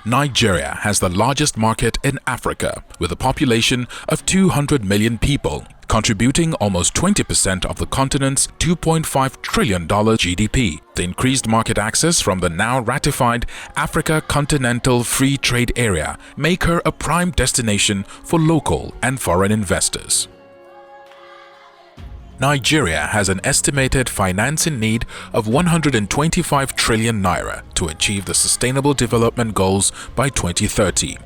Nigeria has the largest market in Africa, with a population of 200 million people, contributing almost 20% of the continent's $2.5 trillion GDP. The increased market access from the now ratified Africa Continental Free Trade Area make her a prime destination for local and foreign investors. Nigeria has an estimated financing need of 125 trillion naira to achieve the Sustainable Development Goals by 2030.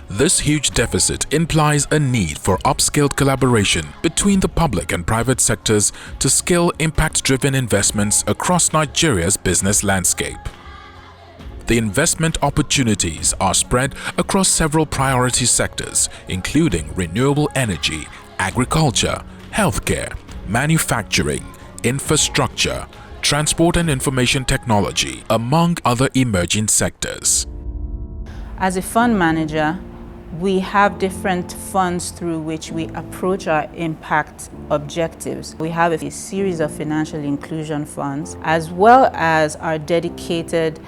This huge deficit implies a need for upscaled collaboration between the public and private sectors to scale impact-driven investments across Nigeria's business landscape. The investment opportunities are spread across several priority sectors, including renewable energy, agriculture, healthcare, manufacturing, infrastructure, transport and information technology, among other emerging sectors. As a fund manager, we have different funds through which we approach our impact objectives. We have a series of financial inclusion funds, as well as our dedicated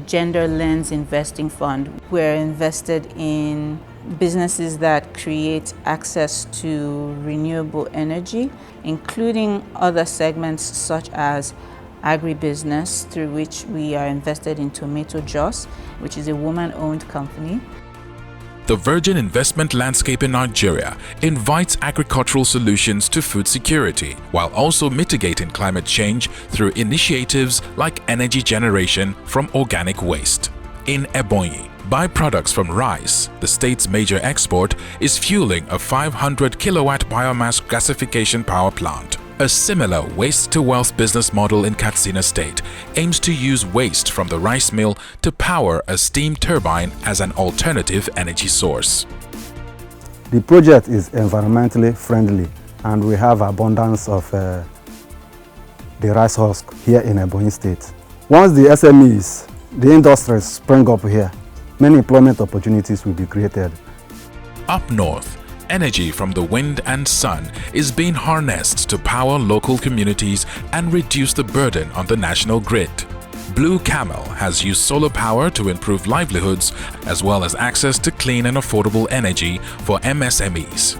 gender lens investing fund. We're invested in businesses that create access to renewable energy, including other segments such as agribusiness, through which we are invested in Tomato Jos, which is a woman-owned company. The virgin investment landscape in Nigeria invites agricultural solutions to food security, while also mitigating climate change through initiatives like energy generation from organic waste. In Ebonyi, byproducts from rice, the state's major export, is fueling a 500 kilowatt biomass gasification power plant. A similar waste-to-wealth business model in Katsina State aims to use waste from the rice mill to power a steam turbine as an alternative energy source. The project is environmentally friendly, and we have abundance of the rice husk here in Ebonyi State. Once the SMEs, the industries spring up here, many employment opportunities will be created. Up north, energy from the wind and sun is being harnessed to power local communities and reduce the burden on the national grid. Blue Camel has used solar power to improve livelihoods as well as access to clean and affordable energy for MSMEs.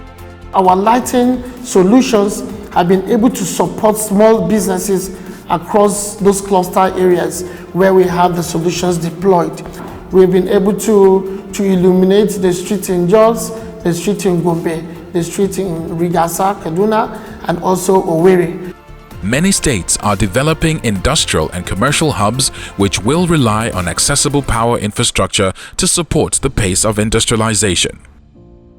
Our lighting solutions have been able to support small businesses across those cluster areas where we have the solutions deployed. We've been able to illuminate the street in Jos, the street in Gombe, the street in Rigasa, Kaduna, and also Owerri. Many states are developing industrial and commercial hubs which will rely on accessible power infrastructure to support the pace of industrialization.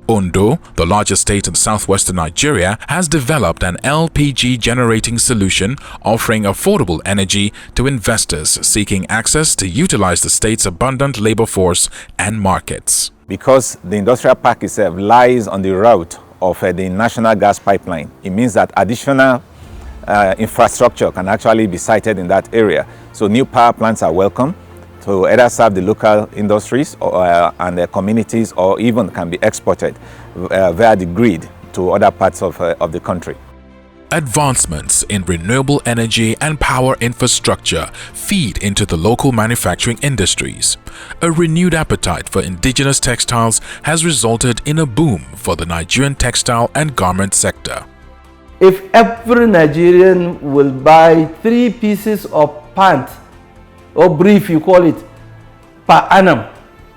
Ondo, the largest state in southwestern Nigeria, has developed an LPG generating solution offering affordable energy to investors seeking access to utilize the state's abundant labor force and markets. Because the industrial park itself lies on the route of the national gas pipeline, it means that additional infrastructure can actually be sited in that area. So new power plants are welcome to either serve the local industries and their communities, or even can be exported via the grid to other parts of the country. Advancements in renewable energy and power infrastructure feed into the local manufacturing industries. A renewed appetite for indigenous textiles has resulted in a boom for the Nigerian textile and garment sector. If every Nigerian will buy 3 pieces of pant, or brief you call it, per annum,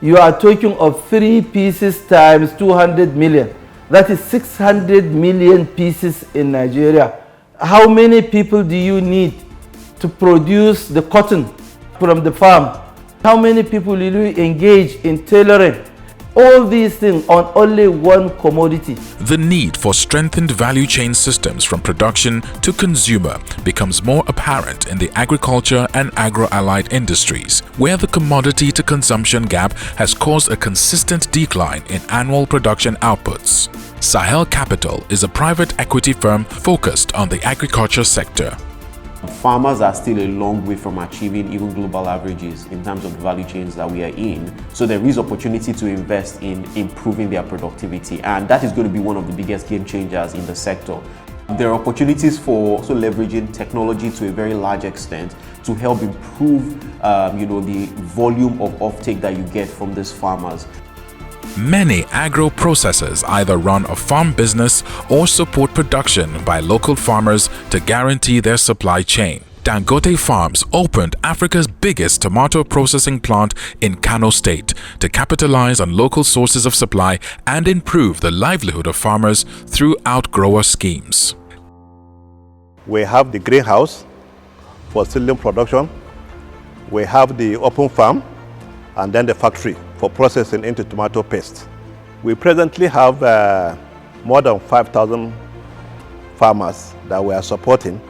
you are talking of 3 pieces times 200 million. That is 600 million pieces in Nigeria. How many people do you need to produce the cotton from the farm? How many people will you engage in tailoring? All these things on only one commodity. The need for strengthened value chain systems from production to consumer becomes more apparent in the agriculture and agro-allied industries, where the commodity to consumption gap has caused a consistent decline in annual production outputs. Sahel Capital is a private equity firm focused on the agriculture sector. Farmers are still a long way from achieving even global averages in terms of the value chains that we are in. So there is opportunity to invest in improving their productivity, and that is going to be one of the biggest game changers in the sector. There are opportunities for also leveraging technology to a very large extent to help improve the volume of offtake that you get from these farmers. Many agro-processors either run a farm business or support production by local farmers to guarantee their supply chain. Dangote Farms opened Africa's biggest tomato processing plant in Kano State to capitalize on local sources of supply and improve the livelihood of farmers through outgrower schemes. We have the greenhouse for seedling production. We have the open farm and then the factory for processing into tomato paste. We presently have more than 5,000 farmers that we are supporting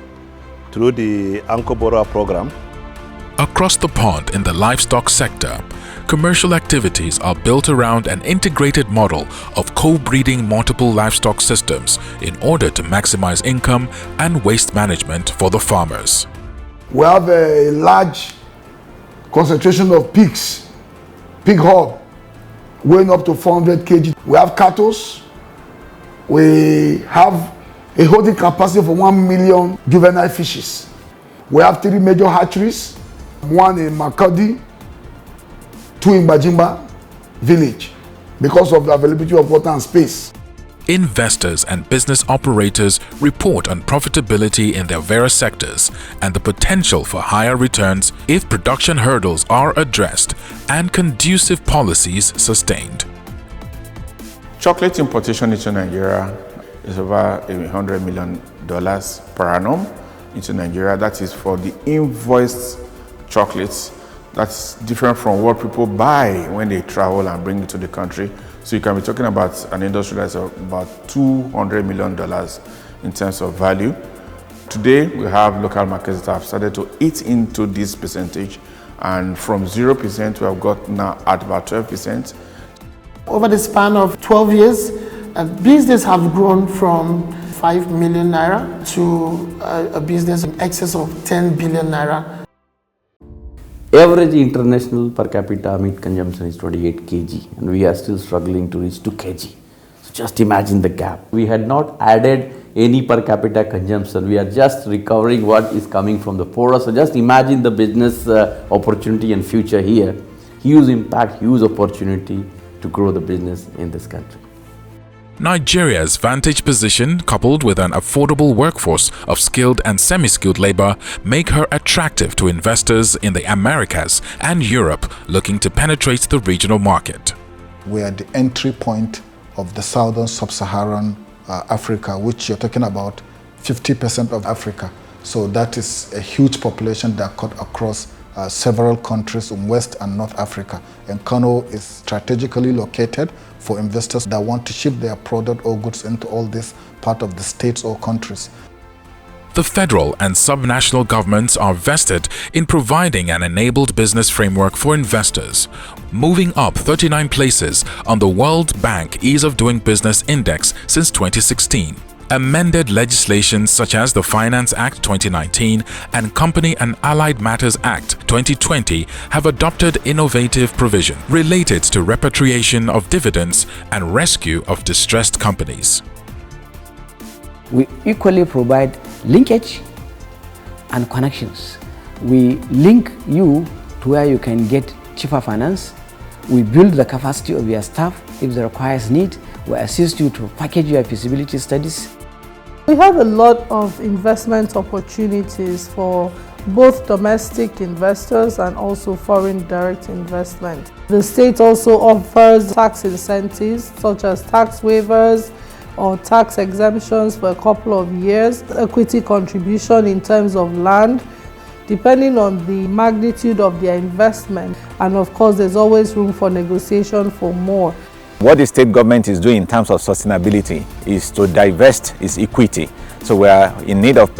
through the Anko Borrower program. Across the pond in the livestock sector, commercial activities are built around an integrated model of co-breeding multiple livestock systems in order to maximize income and waste management for the farmers. We have a large concentration of pigs, pig hog, weighing up to 400 kg. We have cattle. We have a holding capacity for 1 million juvenile fishes. We have 3 major hatcheries, one in Makadi, 2 in Bajimba village, because of the availability of water and space. Investors and business operators report on profitability in their various sectors and the potential for higher returns if production hurdles are addressed and conducive policies sustained. Chocolate importation into Nigeria is over $100 million per annum into Nigeria. That is for the invoiced chocolates. That's different from what people buy when they travel and bring it to the country. So you can be talking about an industry that's about $200 million in terms of value. Today, we have local markets that have started to eat into this percentage, and from 0% we have got now at about 12%. Over the span of 12 years, business have grown from 5 million naira to a business in excess of 10 billion naira. Average international per capita meat consumption is 28 kg, and we are still struggling to reach 2 kg. So just imagine the gap. We had not added any per capita consumption. We are just recovering what is coming from the poorer. So just imagine the business opportunity and future here. Huge impact, huge opportunity to grow the business in this country. Nigeria's vantage position, coupled with an affordable workforce of skilled and semi-skilled labor, make her attractive to investors in the Americas and Europe looking to penetrate the regional market. We are the entry point of the southern sub-Saharan Africa, which you're talking about 50% of Africa. So that is a huge population that cut across several countries in West and North Africa. And Kano is strategically located for investors that want to ship their product or goods into all this part of the states or countries. The federal and subnational governments are vested in providing an enabled business framework for investors, moving up 39 places on the World Bank Ease of Doing Business Index since 2016. Amended legislation such as the Finance Act 2019 and Company and Allied Matters Act 2020 have adopted innovative provision related to repatriation of dividends and rescue of distressed companies. We equally provide linkage and connections. We link you to where you can get cheaper finance. We build the capacity of your staff. If there requires need, we assist you to package your feasibility studies. We have a lot of investment opportunities for both domestic investors and also foreign direct investment. The state also offers tax incentives such as tax waivers or tax exemptions for a couple of years, equity contribution in terms of land, depending on the magnitude of their investment. And of course, there's always room for negotiation for more. What the state government is doing in terms of sustainability is to divest its equity. So we are in need of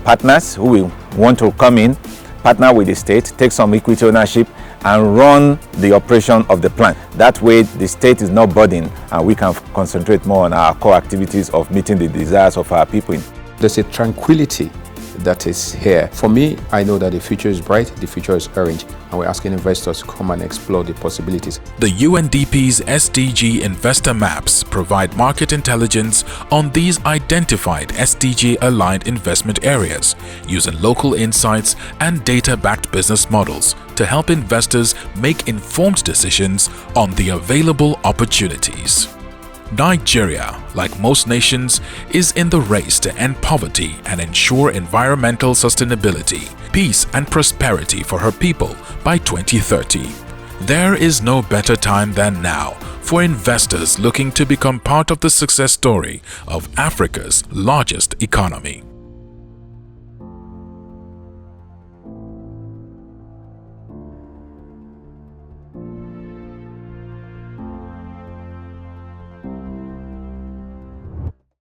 partners who will want to come in, partner with the state, take some equity ownership and run the operation of the plant. That way the state is not burdened and we can concentrate more on our core activities of meeting the desires of our people. There's a tranquility that is here. For me, I know that the future is bright, the future is orange, and we're asking investors to come and explore the possibilities. The UNDP's SDG investor maps provide market intelligence on these identified SDG-aligned investment areas, using local insights and data-backed business models to help investors make informed decisions on the available opportunities. Nigeria, like most nations, is in the race to end poverty and ensure environmental sustainability, peace and prosperity for her people by 2030. There is no better time than now for investors looking to become part of the success story of Africa's largest economy.